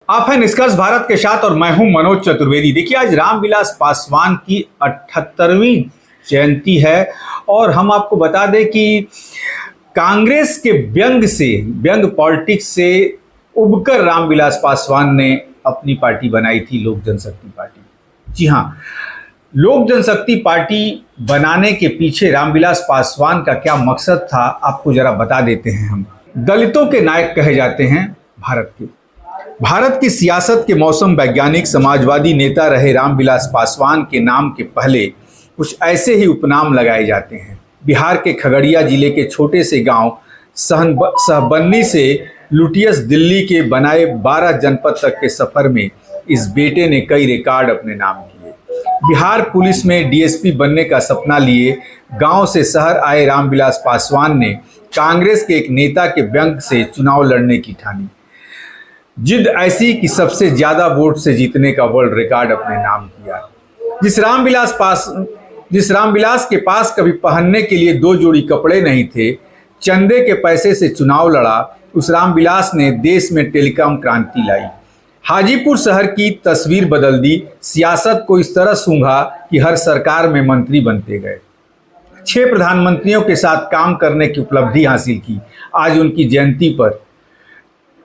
आप हैं निष्कर्ष भारत के साथ और मैं हूं मनोज चतुर्वेदी। देखिए, आज रामविलास पासवान की 78वीं जयंती है और हम आपको बता दें कि कांग्रेस के व्यंग पॉलिटिक्स से उबकर रामविलास पासवान ने अपनी पार्टी बनाई थी, लोक जनशक्ति पार्टी। जी हाँ, लोक जनशक्ति पार्टी बनाने के पीछे रामविलास पासवान का क्या मकसद था, आपको जरा बता देते हैं। हम दलितों के नायक कहे जाते हैं भारत की सियासत के मौसम वैज्ञानिक समाजवादी नेता रहे रामविलास पासवान के नाम के पहले कुछ ऐसे ही उपनाम लगाए जाते हैं। बिहार के खगड़िया जिले के छोटे से गांव सहबन्नी से लुटियस दिल्ली के बनाए 12 जनपद तक के सफर में इस बेटे ने कई रिकॉर्ड अपने नाम किए। बिहार पुलिस में डीएसपी बनने का सपना लिए गांव से शहर आए रामविलास पासवान ने कांग्रेस के एक नेता के व्यंग से चुनाव लड़ने की ठानी। जिद ऐसी कि सबसे ज्यादा वोट से जीतने का वर्ल्ड रिकॉर्ड अपने नाम किया। जिस रामविलास के पास कभी पहनने के लिए 2 जोड़ी कपड़े नहीं थे, चंदे के पैसे से चुनाव लड़ा, उस रामविलास ने देश में टेलीकॉम क्रांति लाई। हाजीपुर शहर की तस्वीर बदल दी, सियासत को इस तरह सूंघा कि हर सरकार में मंत्री बनते गए। 6 प्रधानमंत्रियों के साथ काम करने की उपलब्धि हासिल की। आज उनकी जयंती पर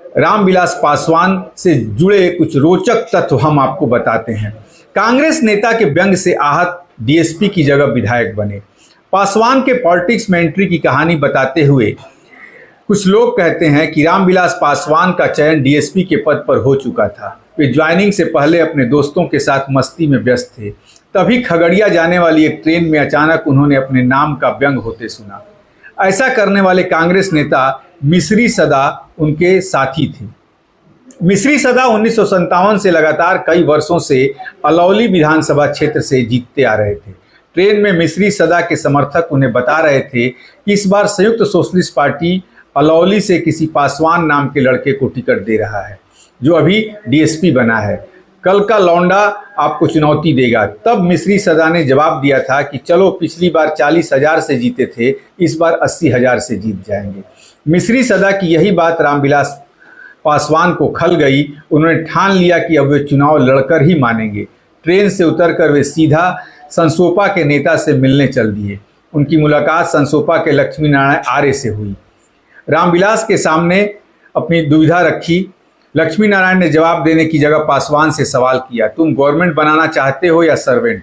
रामविलास पासवान से जुड़े कुछ रोचक तथ्य हम आपको बताते हैं। कांग्रेस नेता के व्यंग से आहत डीएसपी की जगह विधायक बने। पासवान के पॉलिटिक्स में एंट्री की कहानी बताते हुए कुछ लोग कहते हैं कि रामविलास पासवान का चयन डीएसपी के पद पर हो चुका था। वे ज्वाइनिंग से पहले अपने दोस्तों के साथ मस्ती में व्यस्त थे। तभी खगड़िया जाने वाली एक ट्रेन में अचानक उन्होंने अपने नाम का व्यंग होते सुना। ऐसा करने वाले कांग्रेस नेता मिश्री सदा उनके साथी थे। मिश्री सदा 1957 से लगातार कई वर्षों से अलौली विधानसभा क्षेत्र से जीतते आ रहे थे। ट्रेन में मिश्री सदा के समर्थक उन्हें बता रहे थे कि इस बार संयुक्त सोशलिस्ट पार्टी अलौली से किसी पासवान नाम के लड़के को टिकट दे रहा है, जो अभी डीएसपी बना है। कल का लौंडा आपको चुनौती देगा। तब मिश्री सदा ने जवाब दिया था कि चलो, पिछली बार 40,000 से जीते थे, इस बार 80,000 से जीत जाएंगे। मिश्री सदा की यही बात रामविलास पासवान को खल गई। उन्होंने ठान लिया कि अब वे चुनाव लड़कर ही मानेंगे। ट्रेन से उतरकर वे सीधा संसोपा के नेता से मिलने चल दिए। उनकी मुलाकात संसोपा के लक्ष्मी नारायण आर्य से हुई। रामविलास के सामने अपनी दुविधा रखी। लक्ष्मी नारायण ने जवाब देने की जगह पासवान से सवाल किया, तुम गवर्नमेंट बनाना चाहते हो या सर्वेंट?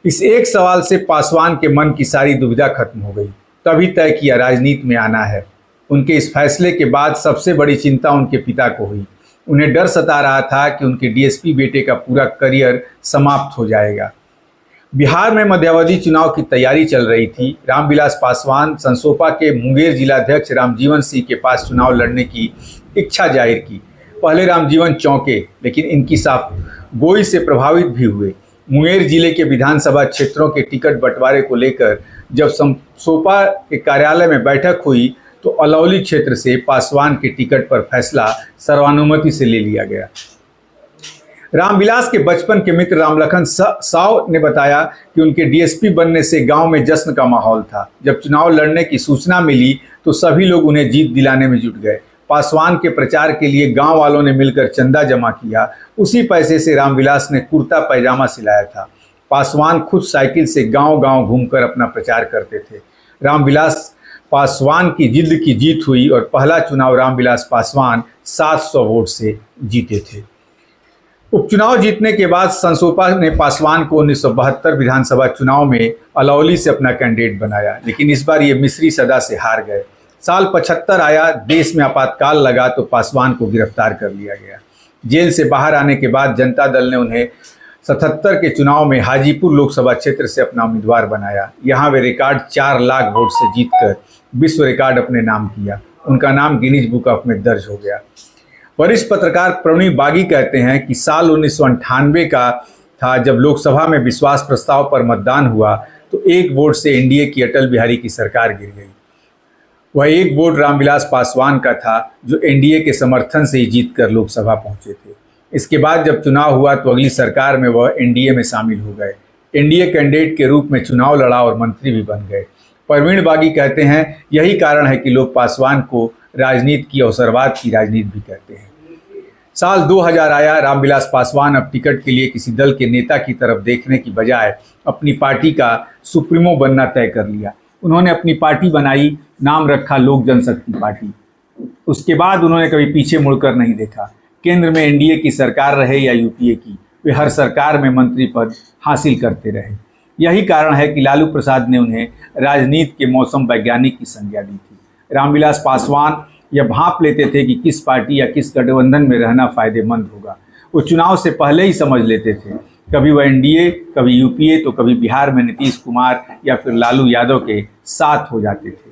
इस एक सवाल से पासवान के मन की सारी दुविधा खत्म हो गई। तभी तय किया राजनीति में आना है। उनके इस फैसले के बाद सबसे बड़ी चिंता उनके पिता को हुई। उन्हें डर सता रहा था कि उनके डीएसपी बेटे का पूरा करियर समाप्त हो जाएगा। बिहार में मध्यावधि चुनाव की तैयारी चल रही थी। रामविलास पासवान संसोपा के मुंगेर जिलाध्यक्ष रामजीवन सिंह के पास चुनाव लड़ने की इच्छा जाहिर की। पहले रामजीवन चौंके, लेकिन इनकी साफ गोई से प्रभावित भी हुए। मुंगेर जिले के विधानसभा क्षेत्रों के टिकट बंटवारे को लेकर जब संसोपा के कार्यालय में बैठक हुई तो अलौली क्षेत्र से पासवान के टिकट पर फैसला सर्वानुमति से ले लिया गया। रामविलास के बचपन के मित्र रामलखन साव ने बताया कि उनके डीएसपी बनने से गांव में जश्न का माहौल था। जब चुनाव लड़ने की सूचना मिली तो सभी लोग उन्हें जीत दिलाने में जुट गए। पासवान के प्रचार के लिए गांव वालों ने मिलकर चंदा जमा किया। उसी पैसे से रामविलास ने कुर्ता पैजामा सिलाया था। पासवान खुद साइकिल से गांव-गांव घूमकर अपना प्रचार करते थे। रामविलास पासवान की जिद की जीत हुई और पहला चुनाव रामविलास पासवान 700 वोट से जीते थे। उपचुनाव जीतने के बाद संसोपा ने पासवान को 1972 विधानसभा चुनाव में अलौली से अपना कैंडिडेट बनाया, लेकिन इस बार ये मिश्री सदा से हार गए। साल 75 आया, देश में आपातकाल लगा तो पासवान को गिरफ्तार कर लिया गया। जेल से बाहर आने के बाद जनता दल ने उन्हें 77 के चुनाव में हाजीपुर लोकसभा क्षेत्र से अपना उम्मीदवार बनाया। यहाँ वे रिकॉर्ड 4 लाख वोट से जीतकर विश्व रिकॉर्ड अपने नाम किया। उनका नाम गिनीज बुक ऑफ में दर्ज हो गया। वरिष्ठ पत्रकार प्रवीण बागी कहते हैं कि साल 1998 का था जब लोकसभा में विश्वास प्रस्ताव पर मतदान हुआ तो 1 वोट से एनडीए की अटल बिहारी की सरकार गिर गई। वह 1 वोट रामविलास पासवान का था, जो एनडीए के समर्थन से ही जीतकर लोकसभा पहुंचे थे। इसके बाद जब चुनाव हुआ तो अगली सरकार में वह एनडीए में शामिल हो गए। एनडीए कैंडिडेट के रूप में चुनाव लड़ा और मंत्री भी बन गए। प्रवीण बागी कहते हैं यही कारण है कि लोग पासवान को राजनीति की अवसरवाद की राजनीति भी कहते हैं। साल 2000 आया, रामविलास पासवान अब टिकट के लिए किसी दल के नेता की तरफ देखने की बजाय अपनी पार्टी का सुप्रीमो बनना तय कर लिया। उन्होंने अपनी पार्टी बनाई, नाम रखा लोक जनशक्ति पार्टी। उसके बाद उन्होंने कभी पीछे मुड़कर नहीं देखा। केंद्र में एनडीए की सरकार रहे या यूपीए की, वे हर सरकार में मंत्री पद हासिल करते रहे। यही कारण है कि लालू प्रसाद ने उन्हें राजनीति के मौसम वैज्ञानिक की संज्ञा दी थी। रामविलास पासवान यह भांप लेते थे कि किस पार्टी या किस गठबंधन में रहना फायदेमंद होगा। वो चुनाव से पहले ही समझ लेते थे, कभी वह एनडीए, कभी यूपीए, तो कभी बिहार में नीतीश कुमार या फिर लालू यादव के साथ हो जाते थे।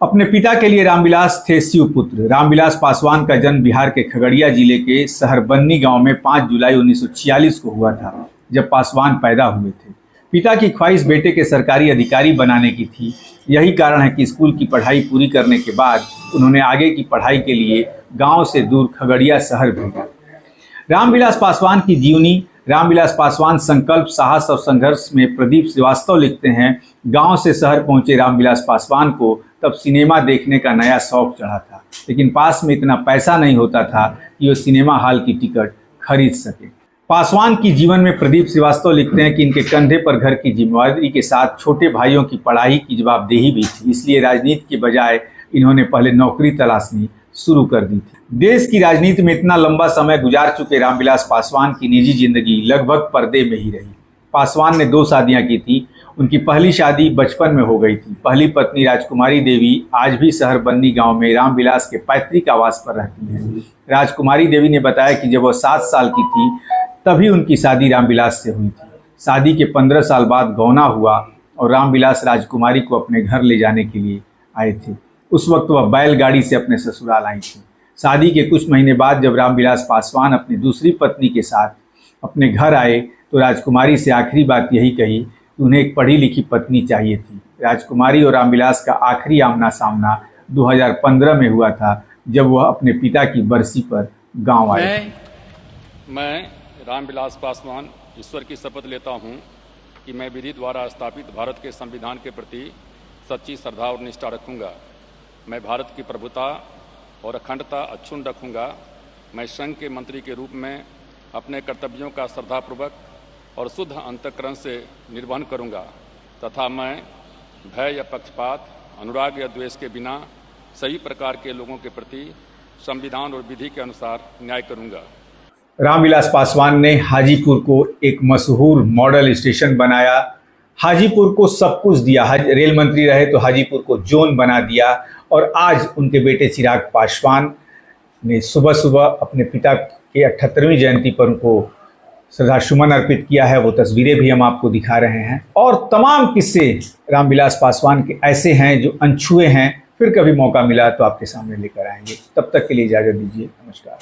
अपने पिता के लिए रामविलास थे शिवपुत्र। रामविलास पासवान का जन्म बिहार के खगड़िया जिले के सहरबन्नी गांव में 5 जुलाई 1946 को हुआ था, जब पासवान पैदा हुए थे। पिता की ख्वाहिश बेटे के सरकारी अधिकारी बनाने की थी। यही कारण है कि स्कूल की पढ़ाई पूरी करने के बाद उन्होंने आगे की पढ़ाई के लिए गांव से दूर खगड़िया शहर भेजा। रामविलास पासवान की जीवनी। रामविलास पासवान संकल्प, साहस और संघर्ष में प्रदीप श्रीवास्तव लिखते हैं, गांव से शहर पहुंचे रामविलास पासवान को तब सिनेमा देखने का नया शौक चढ़ा था, लेकिन पास में इतना पैसा नहीं होता था कि वो सिनेमा हॉल की टिकट खरीद सके। पासवान की जीवन में प्रदीप श्रीवास्तव लिखते हैं कि इनके कंधे पर घर की जिम्मेदारी के साथ छोटे भाइयों की पढ़ाई की जवाबदेही भी थी, इसलिए राजनीति के बजाय इन्होंने पहले नौकरी तलाशनी शुरू कर दी थी। देश की राजनीति में इतना लंबा समय गुजार चुके रामविलास पासवान की निजी जिंदगी लगभग पर्दे में ही रही। पासवान ने 2 शादियां की थी। उनकी पहली शादी बचपन में हो गई थी। पहली पत्नी राजकुमारी देवी आज भी सहरबन्नी गांव में रामविलास के पैतृक आवास पर रहती हैं। राजकुमारी देवी ने बताया कि जब वह 7 साल की थी तभी उनकी शादी रामविलास से हुई थी। शादी के 15 साल बाद गौना हुआ और रामविलास राजकुमारी को अपने घर ले जाने के लिए आए थे। उस वक्त वह बैलगाड़ी से अपने ससुराल आई थी। शादी के कुछ महीने बाद जब रामविलास पासवान अपनी दूसरी पत्नी के साथ अपने घर आए तो राजकुमारी से आखिरी बात यही कही कि उन्हें एक पढ़ी लिखी पत्नी चाहिए थी। राजकुमारी और रामविलास का आखिरी आमना सामना 2015 में हुआ था, जब वह अपने पिता की बरसी पर गांव आए। मैं रामविलास पासवान ईश्वर की शपथ लेता हूं कि मैं विधि द्वारा स्थापित भारत के संविधान के प्रति सच्ची श्रद्धा और निष्ठा रखूंगा। मैं भारत की प्रभुता और अखंडता अक्षुण्ण रखूंगा। मैं संघ के मंत्री के रूप में अपने कर्तव्यों का श्रद्धापूर्वक और शुद्ध अंतःकरण से निर्वहन करूंगा तथा मैं भय या पक्षपात, अनुराग या द्वेष के बिना सभी प्रकार के लोगों के प्रति संविधान और विधि के अनुसार न्याय करूंगा। रामविलास पासवान ने हाजीपुर को एक मशहूर मॉडल स्टेशन बनाया। हाजीपुर को सब कुछ दिया। रेल मंत्री रहे तो हाजीपुर को जोन बना दिया। और आज उनके बेटे चिराग पासवान ने सुबह सुबह अपने पिता के 78वीं जयंती पर उनको श्रद्धासुमन अर्पित किया है। वो तस्वीरें भी हम आपको दिखा रहे हैं। और तमाम किस्से रामविलास पासवान के ऐसे हैं जो अनछुए हैं। फिर कभी मौका मिला तो आपके सामने लेकर आएंगे। तब तक के लिए इजाज़त दीजिए। नमस्कार।